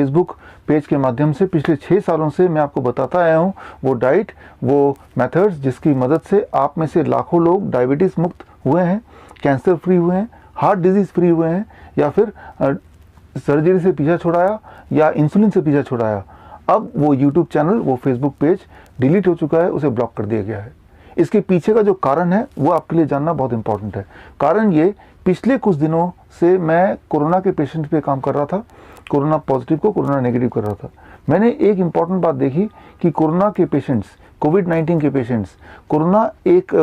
Facebook page के माध्यम से पिछले 6 सालों से मैं आपको बताता आया हूँ, वो डाइट, वो मेथड्स जिसकी मदद से आप में से लाखों लोग डायबिटीज़ मुक्त हुए हैं, कैंसर फ्री हुए हैं, हार्ट डिजीज़ फ्री हुए हैं, या फिर सर्जरी से पीछा छुड़ाया या इंसुलिन से पीछा छुड़ाया। अब वो यूट्यूब चैनल, वो फेसबुक पेज डिलीट हो चुका है, उसे ब्लॉक कर दिया गया है। इसके पीछे का जो कारण है वो आपके लिए जानना बहुत इंपॉर्टेंट है। कारण ये, पिछले कुछ दिनों से मैं कोरोना के पेशेंट पे काम कर रहा था, कोरोना पॉजिटिव को कोरोना नेगेटिव कर रहा था। मैंने एक इम्पॉर्टेंट बात देखी कि कोरोना के पेशेंट्स, कोविड-19 के पेशेंट्स, कोरोना एक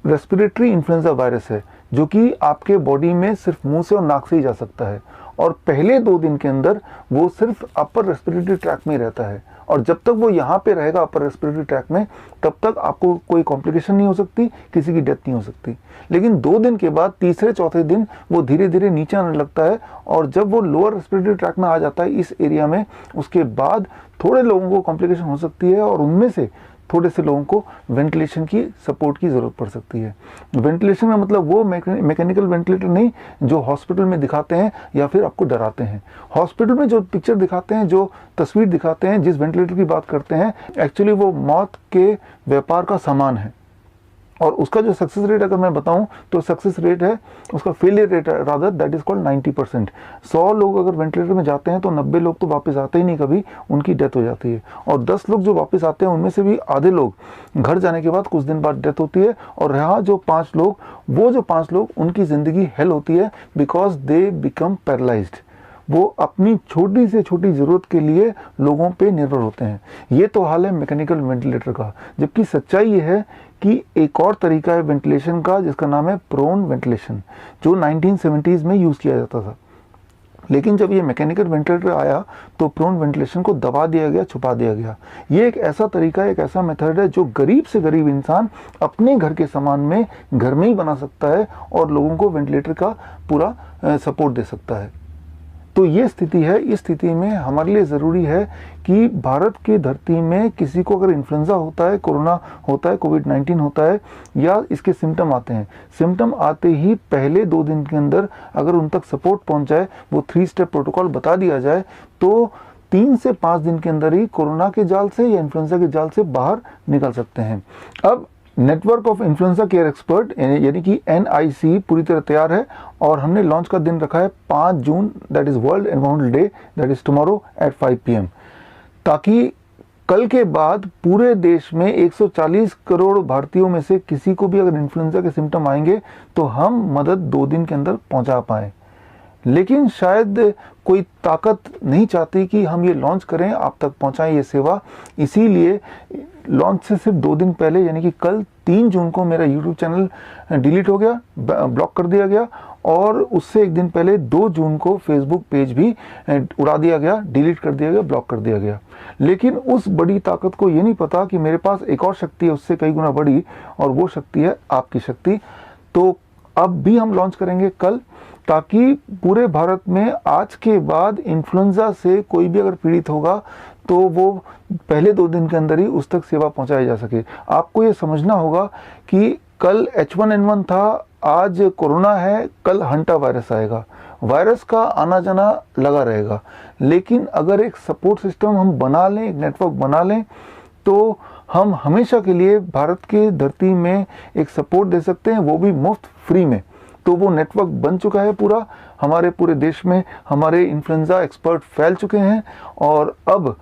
रेस्पिरेटरी इन्फ्लुएंजा वायरस है जो कि आपके बॉडी में सिर्फ मुंह से और नाक से ही जा सकता है, और पहले 2 दिन के अंदर वो सिर्फ अपर रेस्पिरेटरी ट्रैक में ही रहता है, और जब तक वो यहाँ पे रहेगा अपर रेस्पिरेटरी ट्रैक में, तब तक आपको कोई कॉम्प्लिकेशन नहीं हो सकती, किसी की डेथ नहीं हो सकती। लेकिन 2 दिन के बाद तीसरे चौथे दिन वो धीरे धीरे नीचे आने लगता है, और जब वो लोअर रेस्पिरेटरी ट्रैक में आ जाता है इस एरिया में, उसके बाद थोड़े लोगों को कॉम्प्लिकेशन हो सकती है, और उनमें से थोड़े से लोगों को वेंटिलेशन की सपोर्ट की ज़रूरत पड़ सकती है। वेंटिलेशन में मतलब वो मैकेनिकल वेंटिलेटर नहीं जो हॉस्पिटल में दिखाते हैं या फिर आपको डराते हैं। हॉस्पिटल में जो पिक्चर दिखाते हैं, जो तस्वीर दिखाते हैं, जिस वेंटिलेटर की बात करते हैं, एक्चुअली वो मौत के व्यापार का सामान है, और उसका जो सक्सेस रेट अगर मैं बताऊं तो सक्सेस रेट है, उसका failure rate rather, that is called 90%। 100 लोग अगर वेंटिलेटर में जाते हैं तो 90 लोग तो वापस आते ही नहीं, कभी उनकी डेथ हो जाती है, और 10 लोग जो वापस आते हैं उनमें से भी आधे लोग घर जाने के बाद कुछ दिन बाद डेथ होती है, और रहा जो 5 लोग, वो जो 5 लोग उनकी ज़िंदगी हेल होती है, बिकॉज दे बिकम पैरालाइज्ड। वो अपनी छोटी से छोटी ज़रूरत के लिए लोगों पे निर्भर होते हैं। ये तो हाल है मैकेनिकल वेंटिलेटर का, जबकि सच्चाई ये है कि एक और तरीका है वेंटिलेशन का जिसका नाम है प्रोन वेंटिलेशन, जो 1970s में यूज़ किया जाता था। लेकिन जब ये मैकेनिकल वेंटिलेटर आया तो प्रोन वेंटिलेशन को दबा दिया गया, छुपा दिया गया। ये एक ऐसा तरीका है, एक ऐसा मेथड है जो गरीब से गरीब इंसान अपने घर के सामान में घर में ही बना सकता है और लोगों को वेंटिलेटर का पूरा सपोर्ट दे सकता है। तो ये स्थिति है। इस स्थिति में हमारे लिए ज़रूरी है कि भारत की धरती में किसी को अगर इन्फ्लुएंजा होता है, कोरोना होता है, कोविड-19 होता है, या इसके सिम्टम आते हैं, सिम्टम आते ही पहले 2 दिन के अंदर अगर उन तक सपोर्ट पहुंच जाए, वो 3 स्टेप प्रोटोकॉल बता दिया जाए, तो 3 से 5 दिन के अंदर ही कोरोना के जाल से या इन्फ्लुएंजा के जाल से बाहर निकल सकते हैं। अब network of influenza care expert यानी कि NIC पूरी तरह तैयार है, और हमने लॉन्च का दिन रखा है 5 जून, that is world environmental day, that is tomorrow at 5 PM, ताकि कल के बाद पूरे देश में 140 करोड़ भारतीयों में से किसी को भी अगर इन्फ्लुएंजा के सिम्टम आएंगे तो हम मदद 2 दिन के अंदर पहुंचा पाएँ। लेकिन शायद कोई ताकत नहीं चाहती कि हम ये लॉन्च करें, आप तक पहुंचाएं ये सेवा, इसीलिए लॉन्च से सिर्फ 2 दिन पहले यानी कि कल 3 जून को मेरा यूट्यूब चैनल डिलीट हो गया, ब्लॉक कर दिया गया, और उससे 1 दिन पहले 2 जून को फेसबुक पेज भी उड़ा दिया गया, डिलीट कर दिया गया, ब्लॉक कर दिया गया। लेकिन उस बड़ी ताकत को ये नहीं पता कि मेरे पास एक और शक्ति है उससे कई गुना बड़ी, और वो शक्ति है आपकी शक्ति। तो अब भी हम लॉन्च करेंगे कल, ताकि पूरे भारत में आज के बाद इन्फ्लुएंजा से कोई भी अगर पीड़ित होगा तो वो पहले 2 दिन के अंदर ही उस तक सेवा पहुंचाई जा सके। आपको ये समझना होगा कि कल H1N1 था, आज कोरोना है, कल हंटा वायरस आएगा। वायरस का आना जाना लगा रहेगा, लेकिन अगर एक सपोर्ट सिस्टम हम बना लें, एक नेटवर्क बना लें, तो हम हमेशा के लिए भारत की धरती में एक सपोर्ट दे सकते हैं, वो भी मुफ्त फ्री में। तो वो नेटवर्क बन चुका है पूरा, हमारे पूरे देश में हमारे इन्फ्लुएंजा एक्सपर्ट फैल चुके हैं, और अब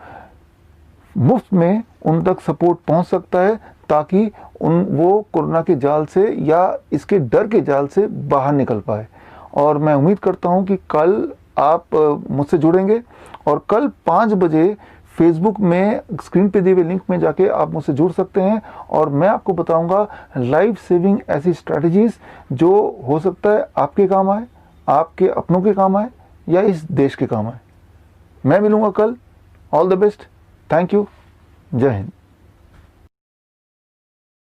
मुफ्त में उन तक सपोर्ट पहुंच सकता है, ताकि वो कोरोना के जाल से या इसके डर के जाल से बाहर निकल पाए। और मैं उम्मीद करता हूं कि कल आप मुझसे जुड़ेंगे, और कल 5 बजे फेसबुक में स्क्रीन पे दिए हुए लिंक में जाके आप मुझसे जुड़ सकते हैं, और मैं आपको बताऊंगा लाइफ सेविंग ऐसी स्ट्रैटेजीज जो हो सकता है आपके काम आए, आपके अपनों के काम आए, या इस देश के काम आए। मैं मिलूंगा कल। All the best, thank you, जय हिंद।